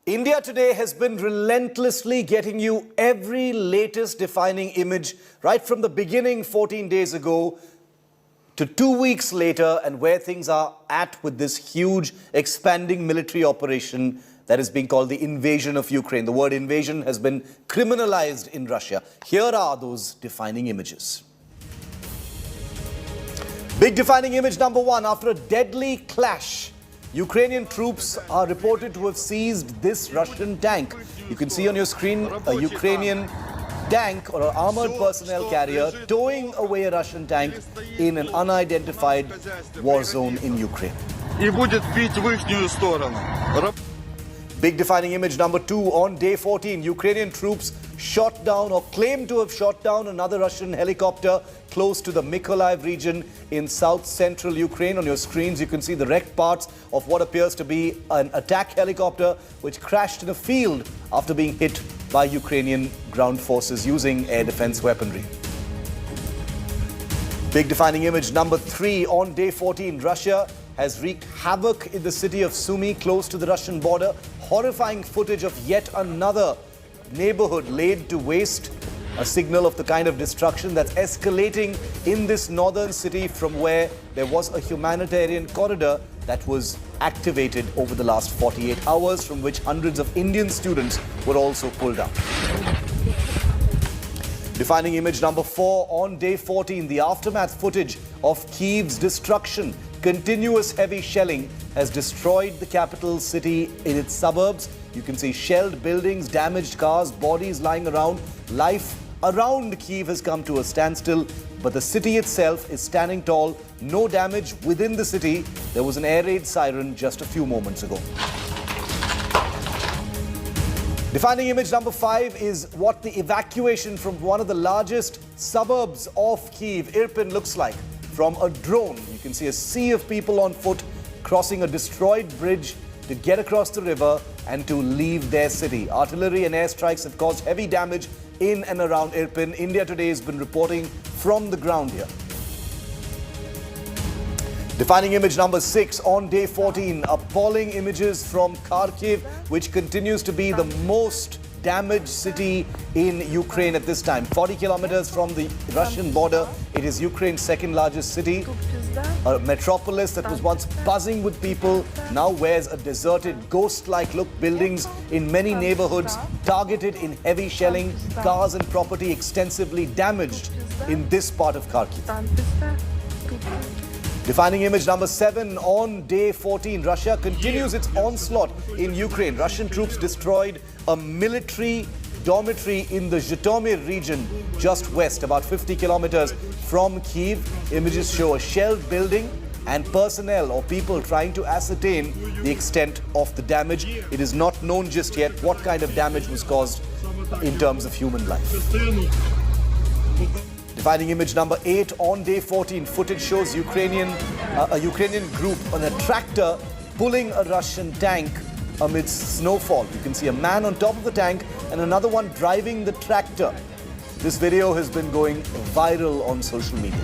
India today has been relentlessly getting you every latest defining image right from the beginning 14 days ago to 2 weeks later and where things are at with this huge expanding military operation that is being called the invasion of Ukraine. The word invasion has been criminalized in Russia. Here are those defining images. Big defining image number one. After a deadly clash, Ukrainian troops are reported to have seized this Russian tank. You can see on your screen a Ukrainian tank or an armored personnel carrier towing away a Russian tank in an unidentified war zone in Ukraine. Big defining image number two. On day 14, Ukrainian troops shot down or claimed to have shot down another Russian helicopter close to the Mykolaiv region in south-central Ukraine. On your screens, you can see the wrecked parts of what appears to be an attack helicopter which crashed in a field after being hit by Ukrainian ground forces using air defense weaponry. Big defining image number three. On day 14, Russia has wreaked havoc in the city of Sumy, close to the Russian border. Horrifying footage of yet another neighborhood laid to waste, a signal of the kind of destruction that's escalating in this northern city from where there was a humanitarian corridor that was activated over the last 48 hours, from which hundreds of Indian students were also pulled out. Defining image number four. On day 14, the aftermath footage of Kyiv's destruction. Continuous heavy shelling has destroyed the capital city in its suburbs. You can see shelled buildings, damaged cars, bodies lying around. Life around Kyiv has come to a standstill, but the city itself is standing tall. No damage within the city. There was an air raid siren just a few moments ago. Defining image number five is what the evacuation from one of the largest suburbs of Kyiv, Irpin, looks like. From a drone, you can see a sea of people on foot crossing a destroyed bridge to get across the river and to leave their city. Artillery and airstrikes have caused heavy damage in and around Irpin. India Today has been reporting from the ground here. Defining image number six. On day 14, appalling images from Kharkiv, which continues to be the most damaged city in Ukraine at this time. 40 kilometers from the Russian border, it is Ukraine's second largest city. A metropolis that was once buzzing with people now wears a deserted, ghost-like look. Buildings in many neighborhoods targeted in heavy shelling, cars and property extensively damaged in this part of Kharkiv. Defining image number seven. On day 14, Russia continues its onslaught in Ukraine. Russian troops destroyed a military dormitory in the Zhytomyr region just west, about 50 kilometers from Kyiv. Images show a shelled building and personnel or people trying to ascertain the extent of the damage. It is not known just yet what kind of damage was caused in terms of human life. Defining image number 8. On day 14, footage shows a Ukrainian group on a tractor pulling a Russian tank amidst snowfall. You can see a man on top of the tank and another one driving the tractor. This video has been going viral on social media.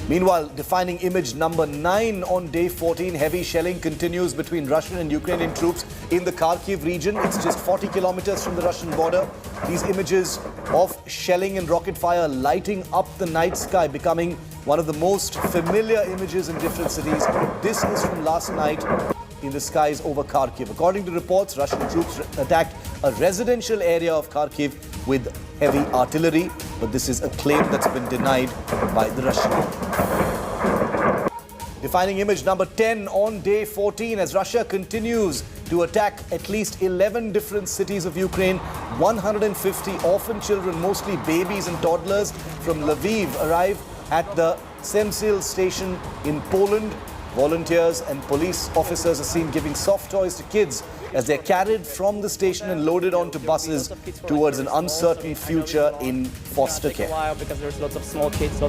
Meanwhile, defining image number 9. On day 14, heavy shelling continues between Russian and Ukrainian troops in the Kharkiv region. It's just 40 kilometers from the Russian border. These images of shelling and rocket fire lighting up the night sky, becoming one of the most familiar images in different cities. This is from last night in the skies over Kharkiv. According to reports, Russian troops attacked a residential area of Kharkiv with heavy artillery, but this is a claim that's been denied by the Russian army. Defining image number 10. On day 14, as Russia continues to attack at least 11 different cities of Ukraine, 150 orphan children, mostly babies and toddlers from Lviv, arrive at the Semsil station in Poland. Volunteers and police officers are seen giving soft toys to kids as they're carried from the station and loaded onto buses towards an uncertain future in foster care. Because there's lots of small kids,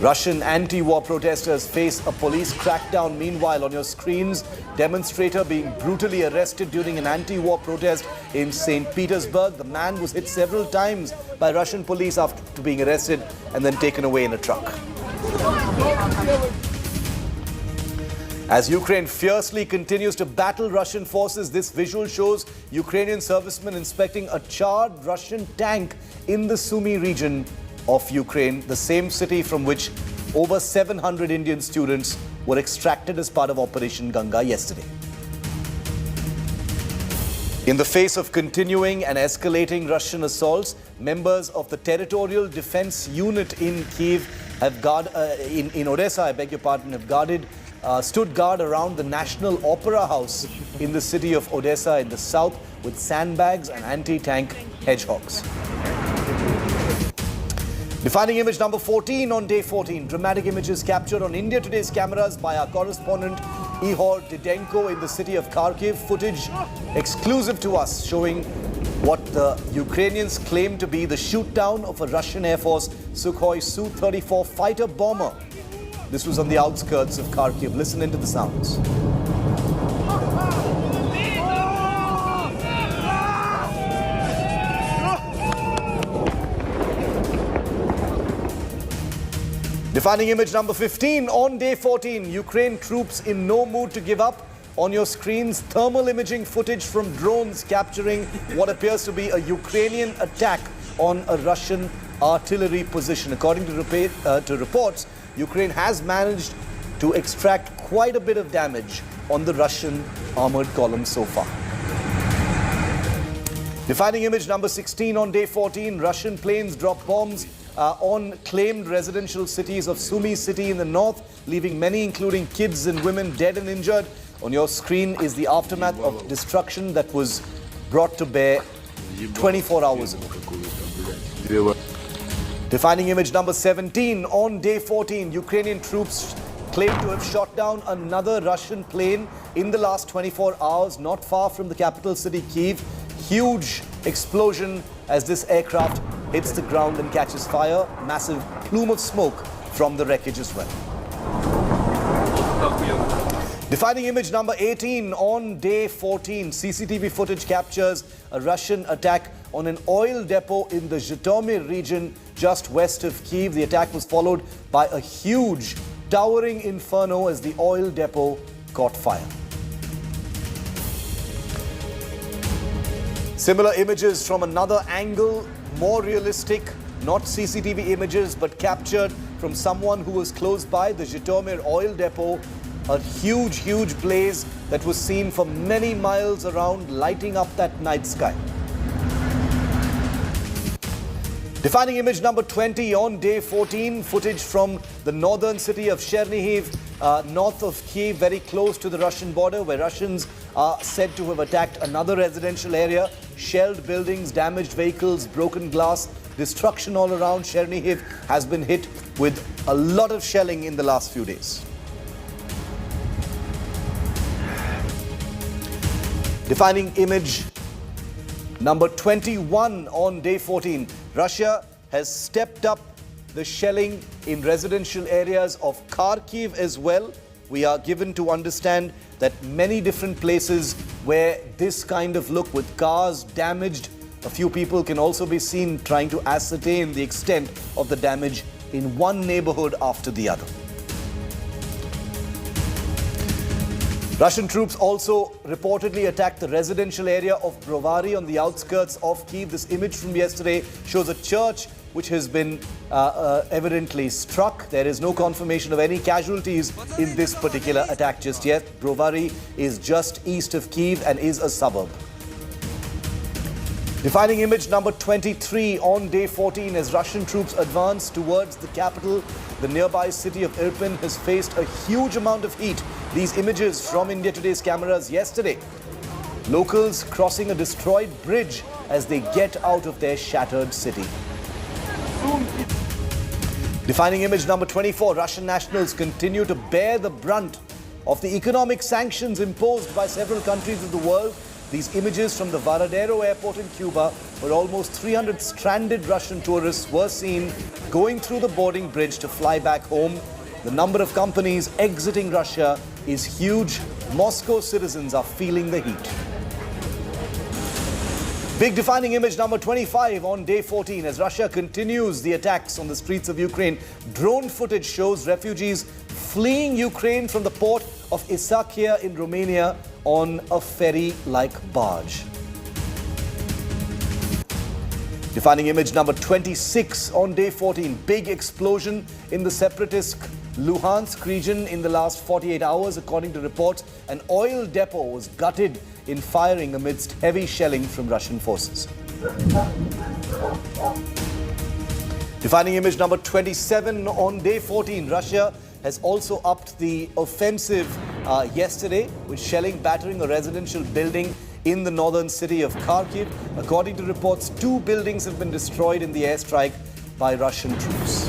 Russian anti-war protesters face a police crackdown. Meanwhile, on your screens, demonstrator being brutally arrested during an anti-war protest in St. Petersburg. The man was hit several times by Russian police after being arrested and then taken away in a truck. As Ukraine fiercely continues to battle Russian forces, this visual shows Ukrainian servicemen inspecting a charred Russian tank in the Sumy region of Ukraine, the same city from which over 700 Indian students were extracted as part of Operation Ganga yesterday. In the face of continuing and escalating Russian assaults, members of the Territorial Defense Unit in Kyiv in Odessa, have stood guard around the National Opera House in the city of Odessa in the south with sandbags and anti-tank hedgehogs. Defining image number 14 on day 14. Dramatic images captured on India Today's cameras by our correspondent Ihor Didenko in the city of Kharkiv. Footage exclusive to us showing what the Ukrainians claim to be the shoot-down of a Russian Air Force Sukhoi Su-34 fighter bomber. This was on the outskirts of Kharkiv. Listen into the sounds. Defining image number 15 on day 14. Ukraine troops in no mood to give up. On your screens, thermal imaging footage from drones capturing what appears to be a Ukrainian attack on a Russian artillery position. According to reports, Ukraine has managed to extract quite a bit of damage on the Russian armored column so far. Defining image number 16 on day 14. Russian planes drop bombs on claimed residential cities of Sumy city in the north, leaving many, including kids and women, dead and injured. On your screen is the aftermath of destruction that was brought to bear 24 hours ago. Defining image number 17 on day 14. Ukrainian troops claim to have shot down another Russian plane in the last 24 hours, not far from the capital city, Kyiv. Huge explosion as this aircraft hits the ground and catches fire. Massive plume of smoke from the wreckage as well. Defining image number 18 on day 14. CCTV footage captures a Russian attack on an oil depot in the Zhytomyr region just west of Kyiv. The attack was followed by a huge, towering inferno as the oil depot caught fire. Similar images from another angle, more realistic, not CCTV images, but captured from someone who was close by the Zhytomyr oil depot. A huge blaze that was seen for many miles around, lighting up that night sky. Defining image number 20 on day 14. Footage from the northern city of Chernihiv, north of Kyiv, very close to the Russian border, where Russians are said to have attacked another residential area. Shelled buildings, damaged vehicles, broken glass, destruction all around. Chernihiv has been hit with a lot of shelling in the last few days. Defining image number 21 on day 14. Russia has stepped up the shelling in residential areas of Kharkiv as well. We are given to understand that many different places where this kind of look with cars damaged, a few people can also be seen trying to ascertain the extent of the damage in one neighborhood after the other. Russian troops also reportedly attacked the residential area of Brovary on the outskirts of Kyiv. This image from yesterday shows a church which has been evidently struck. There is no confirmation of any casualties in this particular attack just yet. Brovary is just east of Kyiv and is a suburb. Defining image number 23 on day 14 as Russian troops advance towards the capital. The nearby city of Irpin has faced a huge amount of heat. These images from India Today's cameras yesterday. Locals crossing a destroyed bridge as they get out of their shattered city. Defining image number 24. Russian nationals continue to bear the brunt of the economic sanctions imposed by several countries of the world. These images from the Varadero airport in Cuba, where almost 300 stranded Russian tourists were seen going through the boarding bridge to fly back home. The number of companies exiting Russia is huge. Moscow citizens are feeling the heat. Big defining image number 25 on day 14 as Russia continues the attacks on the streets of Ukraine. Drone footage shows refugees fleeing Ukraine from the port of Isakia in Romania on a ferry-like barge. Defining image number 26 on day 14. Big explosion in the separatist Luhansk region in the last 48 hours. According to reports, an oil depot was gutted in firing amidst heavy shelling from Russian forces. Defining image number 27 on day 14. Russia has also upped the offensive yesterday with shelling battering a residential building in the northern city of Kharkiv. According to reports, 2 buildings have been destroyed in the airstrike by Russian troops.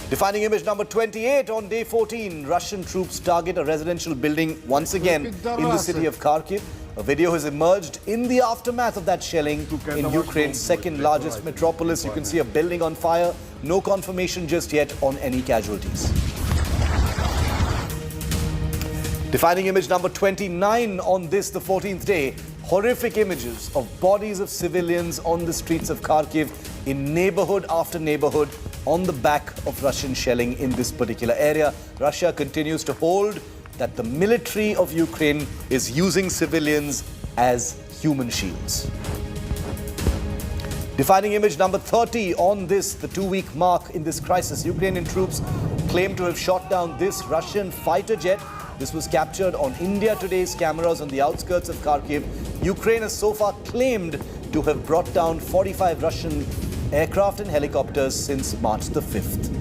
Defining image number 28 on day 14. Russian troops target a residential building once again in the city of Kharkiv. A video has emerged in the aftermath of that shelling in Ukraine's second largest metropolis. You can see a building on fire. No confirmation just yet on any casualties. Defining image number 29 on this, the 14th day. Horrific images of bodies of civilians on the streets of Kharkiv in neighborhood after neighborhood on the back of Russian shelling in this particular area. Russia continues to hold that the military of Ukraine is using civilians as human shields. Defining image number 30 on this, the 2-week mark in this crisis. Ukrainian troops claim to have shot down this Russian fighter jet. This was captured on India Today's cameras on the outskirts of Kharkiv. Ukraine has so far claimed to have brought down 45 Russian aircraft and helicopters since March the 5th.